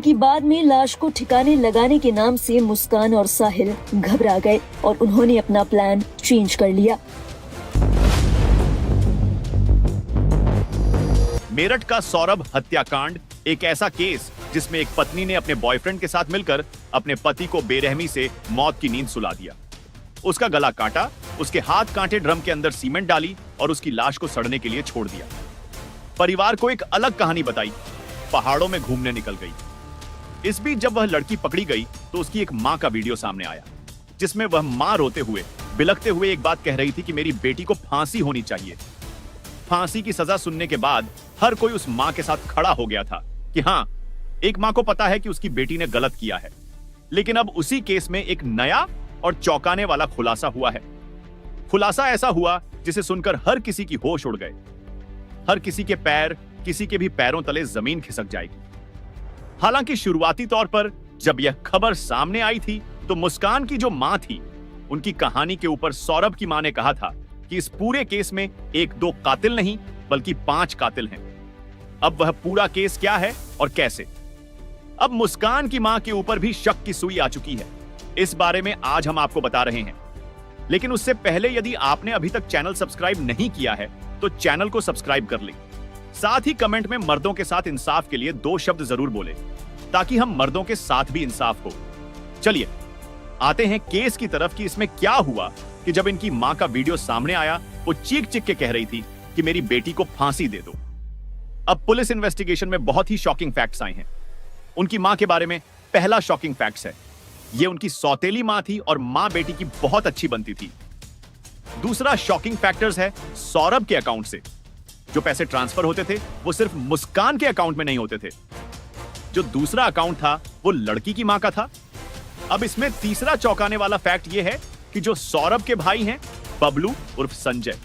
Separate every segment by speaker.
Speaker 1: कि बाद में लाश को ठिकाने लगाने के नाम से मुस्कान और साहिल घबरा गए और उन्होंने अपना प्लान चेंज कर लिया।
Speaker 2: मेरठ का सौरभ हत्याकांड एक ऐसा केस जिसमें एक पत्नी ने अपने बॉयफ्रेंड के साथ मिलकर अपने पति को बेरहमी से मौत की नींद सुला दिया। उसका गला काटा, उसके हाथ कांटे ड्रम के अंदर सीमेंट डाली और उसकी लाश को सड़ने के लिए छोड़ दिया। परिवार को एक अलग कहानी बताई, पहाड़ों में घूमने निकल गई। इस बीच जब वह लड़की पकड़ी गई तो उसकी एक मां का वीडियो सामने आया, जिसमें वह मां रोते हुए, बिलखते हुए एक बात कह रही थी कि मेरी बेटी को फांसी होनी चाहिए। फांसी की सजा सुनने के बाद हर कोई उस मां के साथ खड़ा हो गया था कि हाँ, एक मां को पता है कि उसकी बेटी ने गलत किया है। लेकिन अब उसी केस में एक नया और चौंकाने वाला खुलासा हुआ है। खुलासा ऐसा हुआ जिसे सुनकर हर किसी की होश उड़ गए। हर किसी के पैर, किसी के भी पैरों तले जमीन खिसक जाएगी। हालांकि शुरुआती तौर पर जब यह खबर सामने आई थी तो मुस्कान की जो मां थी, उनकी कहानी के ऊपर सौरभ की मां ने कहा था कि इस पूरे केस में एक दो कातिल नहीं बल्कि 5 कातिल हैं। अब वह पूरा केस क्या है और कैसे? अब मुस्कान की मां के ऊपर भी शक की सुई आ चुकी है। इस बारे में आज हम आपको बता रहे हैं। लेकिन उससे पहले यदि आपने अभी तक चैनल सब्सक्राइब नहीं किया है तो चैनल को सब्सक्राइब कर लें। साथ ही कमेंट में मर्दों के साथ इंसाफ के लिए 2 शब्द जरूर बोलें, ताकि हम मर्दों के साथ भी इंसाफ हो। चलिए आते हैं केस की तरफ कि इसमें क्या हुआ कि जब इनकी मां का वीडियो सामने आया, वो चीख चीख के कह रही थी कि मेरी बेटी को फांसी दे दो। अब पुलिस इन्वेस्टिगेशन में बहुत ही शॉकिंग फैक्ट्स आए हैं। उनकी मां के बारे में पहला शॉकिंग फैक्ट्स है, ये उनकी सौतेली मां थी और मां बेटी की बहुत अच्छी बनती थी। दूसरा शॉकिंग फैक्टर्स है सौरभ के अकाउंट से जो पैसे ट्रांसफर होते थे वो सिर्फ मुस्कान के अकाउंट में नहीं होते थे। जो दूसरा अकाउंट था वो लड़की की मां का था। अब इसमें तीसरा चौंकाने वाला फैक्ट ये है कि जो सौरभ के भाई हैं बबलू उर्फ संजय,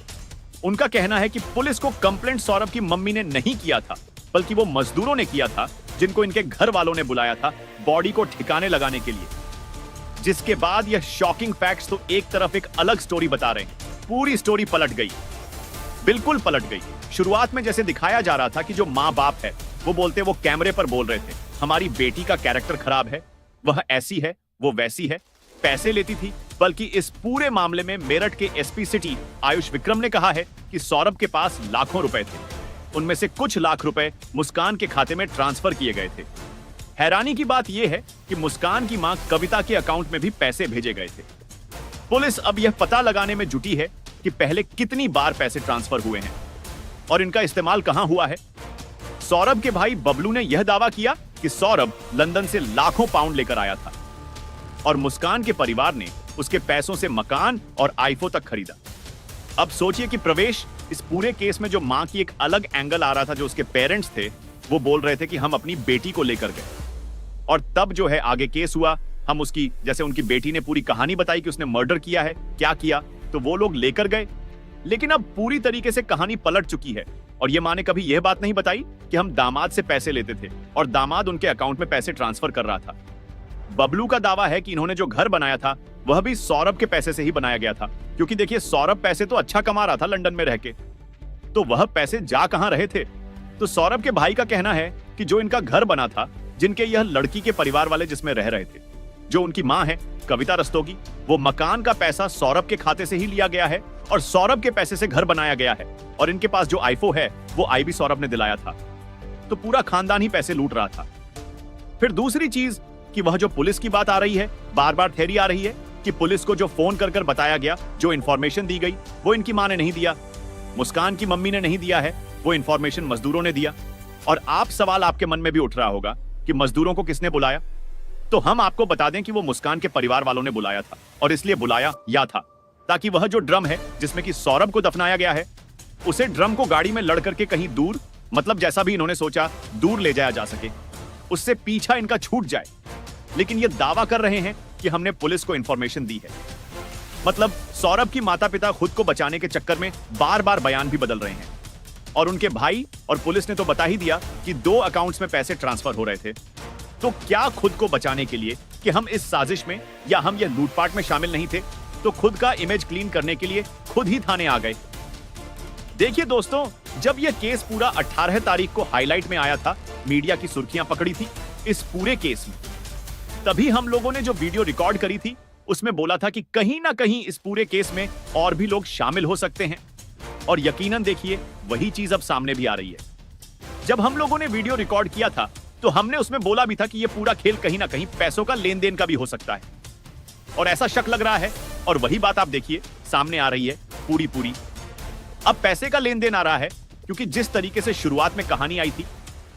Speaker 2: उनका कहना है कि पुलिस को कंप्लेंट सौरभ की मम्मी ने नहीं किया था बल्कि वो मजदूरों ने किया था, जिनको इनके घर वालों ने बुलाया था बॉडी को ठिकाने लगाने के लिए। जिसके बाद यह शॉकिंग फैक्ट्स तो एक तरफ एक अलग स्टोरी बता रहे हैं। पूरी स्टोरी पलट गई, बिल्कुल पलट गई। शुरुआत में जैसे दिखाया जा रहा था कि जो माँ बाप है वो बोलते, वो कैमरे पर बोल रहे थे हमारी बेटी का कैरेक्टर खराब है, वह ऐसी है, वो वैसी है, पैसे लेती थी। बल्कि इस पूरे मामले में मेरठ के एसपी सिटी आयुष विक्रम ने कहा है कि सौरभ के पास लाखों रुपए थे, उनमें से कुछ लाख रुपए मुस्कान के खाते में ट्रांसफर किए गए थे। हैरानी की बात यह है कि मुस्कान की मां कविता के अकाउंट में भी पैसे भेजे गए थे। पुलिस अब यह पता लगाने में जुटी है कि पहले कितनी बार पैसे ट्रांसफर हुए हैं और इनका इस्तेमाल कहां हुआ है। सौरभ के भाई बबलू ने यह दावा किया कि सौरभ लंदन से लाखों पाउंड लेकर आया था और मुस्कान के परिवार ने उसके पैसों से मकान और आईफोन तक खरीदा। अब सोचिए कि प्रवेश, इस पूरे केस में जो मां की एक अलग एंगल आ रहा था, जो उसके पेरेंट्स थे वो बोल रहे थे कि हम अपनी बेटी को लेकर गए, और तब जो है आगे केस हुआ। हम उसकी, जैसे उनकी बेटी ने पूरी कहानी बताई कि उसने मर्डर किया है, क्या किया, तो वो लोग लेकर गए। लेकिन अब पूरी तरीके से कहानी पलट चुकी है और ये मां ने कभी यह बात नहीं बताई कि हम दामाद से पैसे लेते थे और दामाद उनके अकाउंट में पैसे ट्रांसफर कर रहा था। बबलू का दावा है कि इन्होंने जो घर बनाया था वह भी सौरभ के पैसे से ही बनाया गया था, क्योंकि देखिए सौरभ पैसे तो अच्छा कमा रहा था लंदन में रह के, तो वह पैसे जा कहां रहे थे। तो सौरभ के भाई का कहना है कि जो इनका घर बना था, जिनके यह लड़की के परिवार वाले जिसमें रह रहे थे, जो उनकी मां है कविता रस्तोगी, वो मकान का पैसा सौरभ के खाते से ही लिया गया है और सौरभ के पैसे से घर बनाया गया है, और इनके पास जो आईफोन है वो भी सौरभ ने दिलाया था। तो पूरा खानदान ही पैसे लूट रहा था। फिर दूसरी चीज कि वह जो पुलिस की बात आ रही है, बार बार थ्योरी आ रही है कि पुलिस को जो फोन कर कर बताया गया, जो इंफॉर्मेशन दी गई, वो इनकी मां ने नहीं दिया, मुस्कान की मम्मी ने नहीं दिया है, वो इंफॉर्मेशन मजदूरों ने दिया। और आप सवाल आपके मन में भी उठ रहा होगा कि मजदूरों को किसने बुलाया, तो हम आपको बता दें कि वो मुस्कान के परिवार वालों ने बुलाया था, और इसलिए बुलाया या था ताकि वह जो ड्रम है जिसमें कि सौरभ को दफनाया गया है, उसे ड्रम को गाड़ी में लड़ करके कहीं दूर, मतलब जैसा भी इन्होंने सोचा, दूर ले जाया जा सके, उससे पीछा इनका छूट जाए। लेकिन ये दावा कर रहे हैं कि हमने पुलिस को इंफॉर्मेशन दी है। मतलब सौरभ की माता पिता खुद को बचाने के चक्कर में बार बार बयान भी बदल रहे हैं, और उनके भाई और पुलिस ने तो बता ही दिया कि 2 अकाउंट्स में पैसे ट्रांसफर हो रहे थे। तो क्या खुद को बचाने के लिए कि हम इस साजिश में या हम यह लूटपाट में शामिल नहीं थे, तो खुद का इमेज क्लीन करने के लिए खुद ही थाने आ गए। देखिए दोस्तों, जब यह केस पूरा 18 तारीख को हाईलाइट में आया था, मीडिया की सुर्खियां पकड़ी थी, इस पूरे केस में। तभी हम लोगों ने जो वीडियो रिकॉर्ड करी थी उसमें बोला था कि कहीं ना कहीं इस पूरे केस में और भी लोग शामिल हो सकते हैं, और यकीनन देखिए वही चीज अब सामने भी आ रही है। जब हम लोगों ने वीडियो रिकॉर्ड किया था तो हमने उसमें बोला भी था कि यह पूरा खेल कहीं ना कहीं पैसों का लेन देन का भी हो सकता है, और ऐसा शक लग रहा है, और वही बात आप देखिए सामने आ रही है पूरी। अब पैसे का लेन देन आ रहा है क्योंकि जिस तरीके से शुरुआत में कहानी आई थी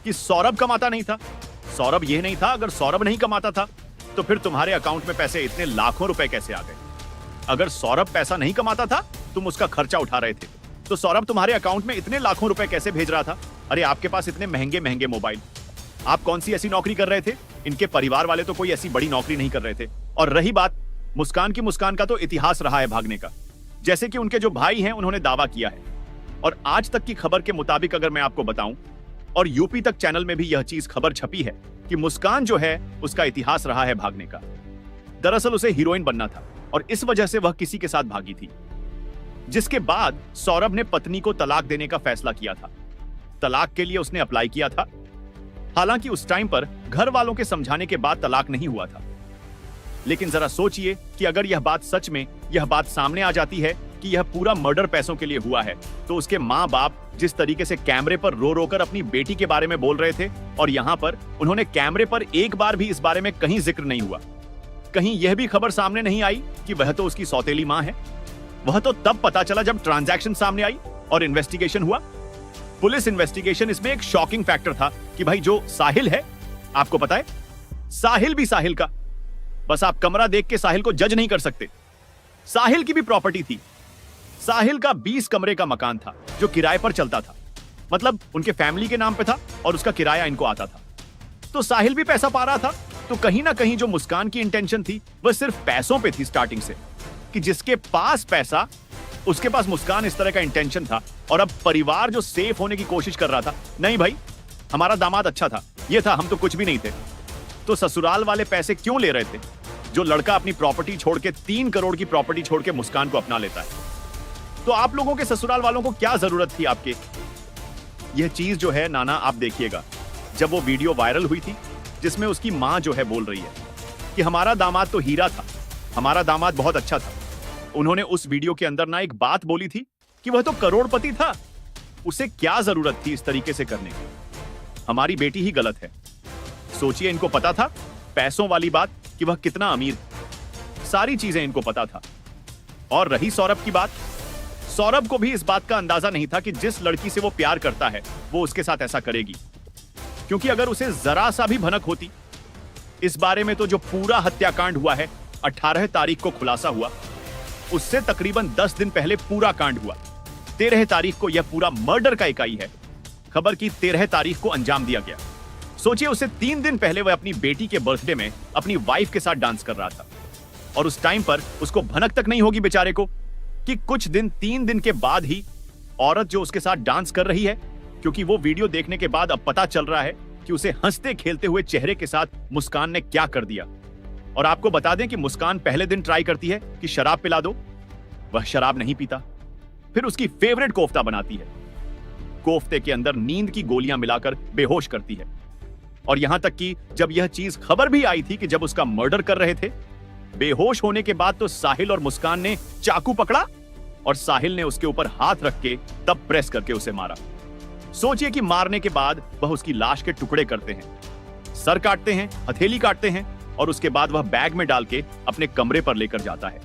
Speaker 2: कि सौरभ कमाता नहीं था, सौरभ यह नहीं था, अगर सौरभ नहीं कमाता था तो फिर तुम्हारे अकाउंट में पैसे इतने लाखों रुपए कैसे आ गए? अगर सौरभ पैसा नहीं कमाता था, तुम उसका खर्चा उठा रहे थे, तो सौरभ तुम्हारे अकाउंट में इतने लाखों रुपए कैसे भेज रहा था? अरे आपके पास इतने महंगे महंगे मोबाइल, आप कौन सी ऐसी नौकरी कर रहे थे? इनके परिवार वाले तो कोई ऐसी बड़ी नौकरी नहीं कर रहे थे। और रही बात मुस्कान की, मुस्कान का तो इतिहास रहा है भागने का। जैसे कि उनके जो भाई हैं उन्होंने दावा किया है, और आज तक की खबर के मुताबिक अगर मैं आपको बताऊं, और यूपी तक चैनल में भी यह चीज खबर छपी है कि मुस्कान जो है उसका इतिहास रहा है भागने का। दरअसल उसे हीरोइन बनना था और इस वजह से वह किसी के साथ भागी थी, जिसके बाद सौरभ ने पत्नी को तलाक देने का फैसला किया था। तलाक के लिए उसने अप्लाई किया था, हालांकि उस टाइम पर घर वालों के समझाने के बाद तलाक नहीं हुआ था। लेकिन जरा सोचिए कि अगर यह बात सच में, यह बात सामने आ जाती है कि यह पूरा मर्डर पैसों के लिए हुआ है, तो उसके माँ बाप जिस तरीके से कैमरे पर रो रो कर अपनी बेटी के बारे में बोल रहे थे, और यहाँ पर उन्होंने कैमरे पर एक बार भी इस बारे में कहीं जिक्र नहीं हुआ। कहीं यह भी खबर सामने नहीं आई कि वह तो उसकी सौतेली माँ है। वह तो तब पता चला जब ट्रांजैक्शन सामने आई और इन्वेस्टिगेशन हुआ। पुलिस इन्वेस्टिगेशन इसमें एक शॉकिंग फैक्टर था कि भाई जो साहिल है, आपको पता है साहिल भी साहिल का, बस आप कमरा देख के साहिल को जज नहीं कर सकते। साहिल की भी प्रॉपर्टी थी। साहिल का 20 कमरे का मकान था जो किराए पर चलता था, मतलब उनके फैमिली के नाम पे था और उसका किराया इनको आता था। तो साहिल भी पैसा पा रहा था। तो कहीं ना कहीं जो मुस्कान की इंटेंशन थी वह सिर्फ पैसों पे थी स्टार्टिंग से, कि जिसके पास पैसा उसके पास मुस्कान, इस तरह का इंटेंशन था। और अब परिवार जो सेफ होने की कोशिश कर रहा था, नहीं भाई हमारा दामाद अच्छा था, ये था, हम तो कुछ भी नहीं थे। तो ससुराल वाले पैसे क्यों ले रहे थे? जो लड़का अपनी प्रॉपर्टी छोड़ के 3 करोड़ की प्रॉपर्टी छोड़ के मुस्कान को अपना लेता है, तो आप लोगों के ससुराल वालों को क्या जरूरत थी आपके? यह चीज जो है नाना, आप देखिएगा जब वो वीडियो वायरल हुई थी जिसमें उसकी मां जो है बोल रही है कि हमारा दामाद तो हीरा था, हमारा दामाद बहुत अच्छा था। उन्होंने उस वीडियो के अंदर ना एक बात बोली थी कि वह तो करोड़पति था, उसे क्या जरूरत थी इस तरीके से करने की? हमारी बेटी ही गलत है। सोचिए, इनको पता था पैसों वाली बात कि वह कितना अमीर है, सारी चीजें इनको पता था। और रही सौरभ की बात, सौरभ को भी इस बात का अंदाजा नहीं था कि जिस लड़की से वो प्यार करता है वो उसके साथ ऐसा करेगी, क्योंकि अगर उसे जरा सा भी भनक होती इस बारे में, तो जो पूरा हत्याकांड हुआ है 18 तारीख को खुलासा हुआ, उससे तकरीबन 10 दिन पहले पूरा कांड हुआ। 13 तारीख को यह पूरा मर्डर का इकाई है। खबर की 13 तारीख को अंजाम दिया गया। सोचिए, उससे 3 दिन पहले वह अपनी बेटी के बर्थडे में अपनी वाइफ के साथ डांस कर रहा था, और उस टाइम पर उसको भनक तक नहीं होगी बेचारे को कि कुछ दिन, 3 दिन के बाद ही औरत जो उसके साथ डांस कर रही है, क्योंकि वो वीडियो देखने के बाद अब पता चल रहा है कि उसे हंसते खेलते हुए चेहरे के साथ मुस्कान ने क्या कर दिया। और आपको बता दें कि मुस्कान पहले दिन ट्राई करती है कि शराब पिला दो, वह शराब नहीं पीता। फिर उसकी फेवरेट कोफ्ता बनाती है, कोफ्ते के अंदर नींद की गोलियां मिलाकर बेहोश करती है। और यहां तक कि जब यह चीज खबर भी आई थी कि जब उसका मर्डर कर रहे थे, बेहोश होने के बाद तो साहिल और मुस्कान ने चाकू पकड़ा और साहिल ने उसके ऊपर हाथ रख के तब प्रेस करके उसे मारा। सोचिए कि मारने के बाद वह उसकी लाश के टुकड़े करते हैं, सर काटते हैं, हथेली काटते हैं, और उसके बाद वह बैग में डाल के अपने कमरे पर लेकर जाता है।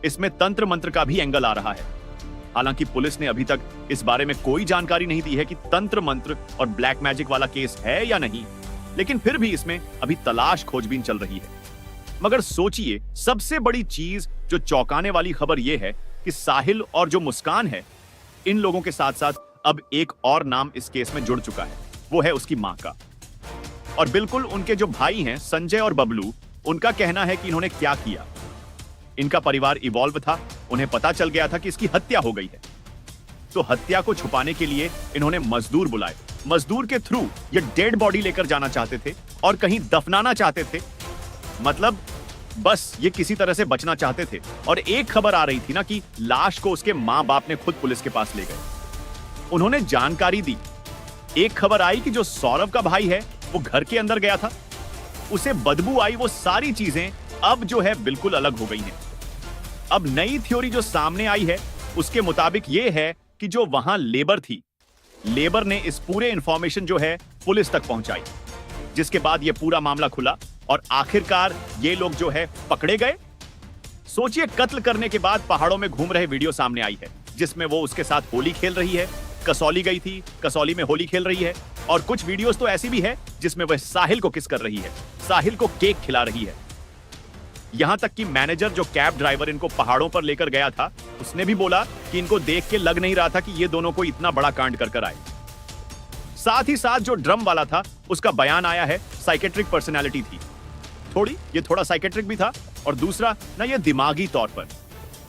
Speaker 2: इसमें तंत्र मंत्र का भी एंगल आ रहा है। हालांकि पुलिस ने अभी तक इस बारे में कोई जानकारी नहीं दी है कि तंत्र मंत्र और ब्लैक मैजिक वाला केस है या नहीं, लेकिन फिर भी इसमें अभी तलाश खोजबीन चल रही है। मगर सोचिए, सबसे बड़ी चीज जो चौंकाने वाली खबर यह है कि साहिल और जो मुस्कान है, इन लोगों के साथ साथ अब एक और नाम इस केस में जुड़ चुका है, वो है उसकी मां का। और बिल्कुल उनके जो भाई हैं संजय और बबलू, उनका कहना है कि इन्होंने क्या किया। इनका परिवार इवॉल्व था, उन्हें पता चल गया था कि इसकी हत्या हो गई है, तो हत्या को छुपाने के लिए इन्होंने मजदूर बुलाए। मजदूर के थ्रू ये डेड बॉडी लेकर जाना चाहते थे और कहीं दफनाना चाहते थे, मतलब बस ये किसी तरह से बचना चाहते थे। और एक खबर आ रही थी ना कि लाश को उसके मां बाप ने खुद पुलिस के पास ले गए, उन्होंने जानकारी दी। एक खबर आई कि जो सौरभ का भाई है वो घर के अंदर गया था उसे बदबू आई, वो सारी चीजें अब जो है बिल्कुल अलग हो गई हैं। अब नई थ्योरी जो सामने आई है उसके मुताबिक ये है कि जो वहां लेबर थी, लेबर ने इस पूरे इंफॉर्मेशन जो है पुलिस तक पहुंचाई, जिसके बाद ये पूरा मामला खुला और आखिरकार ये लोग जो है पकड़े गए। सोचिए, कत्ल करने के बाद पहाड़ों में घूम रहे वीडियो सामने आई है जिसमें वो उसके साथ होली खेल रही है, कसौली गई थी, कसौली में होली खेल रही है, और कुछ वीडियोस तो ऐसी भी है जिसमें वह साहिल को किस कर रही है, साहिल को केक खिला रही है। यहां तक कि मैनेजर जो कैब ड्राइवर इनको पहाड़ों पर लेकर गया था, उसने भी बोला कि इनको देख के लग नहीं रहा था कि ये दोनों को इतना बड़ा कांड कर आए। साथ ही साथ जो ड्रम वाला था उसका बयान आया है साइकेट्रिक पर्सनैलिटी थी, ये थोड़ा साइकेट्रिक भी था, और दूसरा ना ये दिमागी तौर पर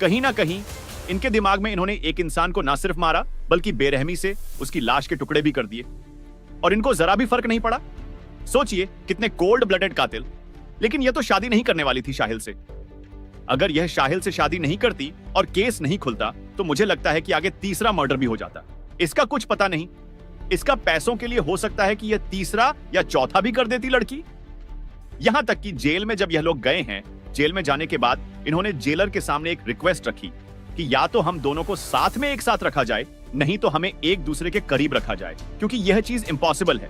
Speaker 2: कहीं ना कहीं इनके दिमाग में इन्होंने एक इंसान को ना सिर्फ मारा बल्कि बेरहमी से उसकी लाश के टुकड़े भी कर दिए, और इनको जरा भी फर्क नहीं पड़ा। सोचिए, कितने कोल्ड ब्लडेड कातिल। लेकिन यह तो शादी नहीं करने वाली थी साहिल से। अगर यह साहिल से शादी नहीं करती और केस नहीं खुलता तो मुझे लगता है कि आगे तीसरा मर्डर भी हो जाता। इसका कुछ पता नहीं, इसका पैसों के लिए हो सकता है कि यह तीसरा या चौथा भी कर देती लड़की। यहां तक कि जेल में जब यह लोग गए हैं, जेल में जाने के बाद इन्होंने जेलर के सामने एक रिक्वेस्ट रखी कि या तो हम दोनों को साथ में एक साथ रखा जाए, नहीं तो हमें एक दूसरे के करीब रखा जाए, क्योंकि यह चीज इम्पॉसिबल है।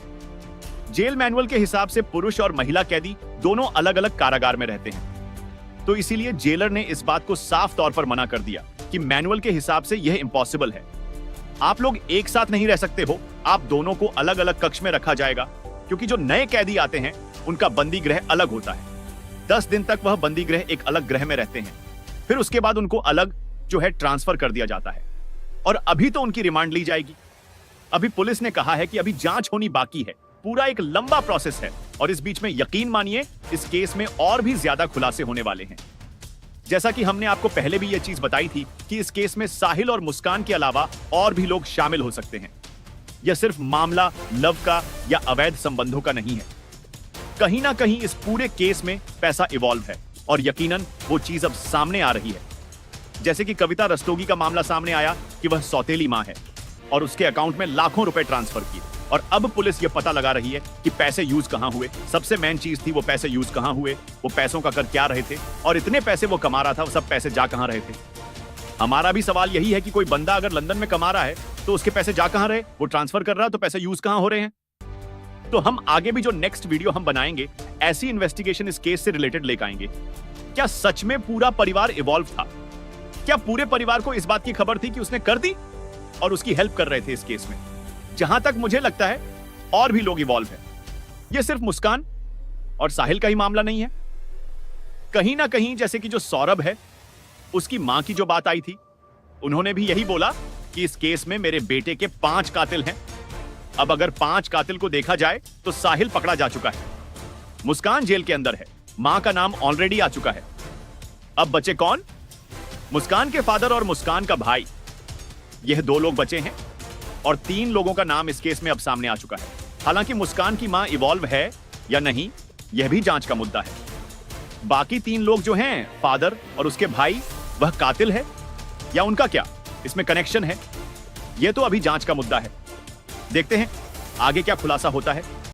Speaker 2: जेल मैनुअल के हिसाब से पुरुष और महिला कैदी दोनों अलग अलग कारागार में रहते हैं, तो इसीलिए जेलर ने इस बात को साफ तौर पर मना कर दिया कि मैनुअल के हिसाब से यह इम्पॉसिबल है। आप लोग एक साथ नहीं रह सकते हो, आप दोनों को अलग अलग कक्ष में रखा जाएगा, क्योंकि जो नए कैदी आते हैं उनका बंदी गृह अलग होता है। 10 दिन तक वह बंदी गृह एक अलग गृह में रहते हैं, फिर उसके बाद उनको अलग जो है ट्रांसफर कर दिया जाता है, और अभी तो उनकी रिमांड ली जाएगी। अभी पुलिस ने कहा है कि अभी जांच होनी बाकी है, पूरा एक लंबा प्रोसेस है, और इस बीच में यकीन मानिए इस केस में और भी ज्यादा खुलासे होने वाले हैं। जैसा कि हमने आपको पहले भी यह चीज बताई थी कि इस केस में साहिल और मुस्कान के अलावा और भी लोग शामिल हो सकते हैं। यह सिर्फ मामला लव का या अवैध संबंधों का नहीं है, कहीं ना कहीं इस पूरे केस में पैसा इवॉल्व है, और यकीनन वो चीज अब सामने आ रही है। जैसे कि कविता रस्तोगी का मामला सामने आया कि वह सौतेली मां है और उसके अकाउंट में लाखों रुपए ट्रांसफर किए, और अब पुलिस ये पता लगा रही है कि पैसे यूज कहां हुए। सबसे मेन चीज थी वो पैसे यूज कहां हुए, वो पैसों का कर क्या रहे थे, और इतने पैसे वो कमा रहा था, वो सब पैसे जा कहां रहे थे। हमारा भी सवाल यही है कि कोई बंदा अगर लंदन में कमा रहा है तो उसके पैसे जा कहां रहे, वो ट्रांसफर कर रहा है तो पैसे यूज कहां हो रहे हैं। तो हम आगे भी जो नेक्स्ट वीडियो हम बनाएंगे ऐसी इन्वेस्टिगेशन इस केस से रिलेटेड लेकर आएंगे। क्या सच में पूरा परिवार इवॉल्व था? क्या पूरे परिवार को इस बात की खबर थी कि उसने कर दी और उसकी हेल्प कर रहे थे इस केस में? जहां तक मुझे लगता है और भी लोग इवॉल्व हैं। यह सिर्फ मुस्कान और साहिल का ही मामला नहीं है। कहीं ना कहीं जैसे कि जो सौरभ है उसकी मां की जो बात आई थी, उन्होंने भी यही बोला कि इस केस में मेरे बेटे के 5 कातिल हैं। अब अगर 5 कातिल को देखा जाए तो साहिल पकड़ा जा चुका है, मुस्कान जेल के अंदर है, मां का नाम ऑलरेडी आ चुका है। अब बचे कौन? मुस्कान के फादर और मुस्कान का भाई, यह 2 लोग बचे हैं, और 3 लोगों का नाम इस केस में अब सामने आ चुका है। हालांकि मुस्कान की मां इवॉल्व है या नहीं यह भी जांच का मुद्दा है। बाकी 3 लोग जो हैं, फादर और उसके भाई, वह कातिल है या उनका क्या इसमें कनेक्शन है, यह तो अभी जांच का मुद्दा है। देखते हैं आगे क्या खुलासा होता है।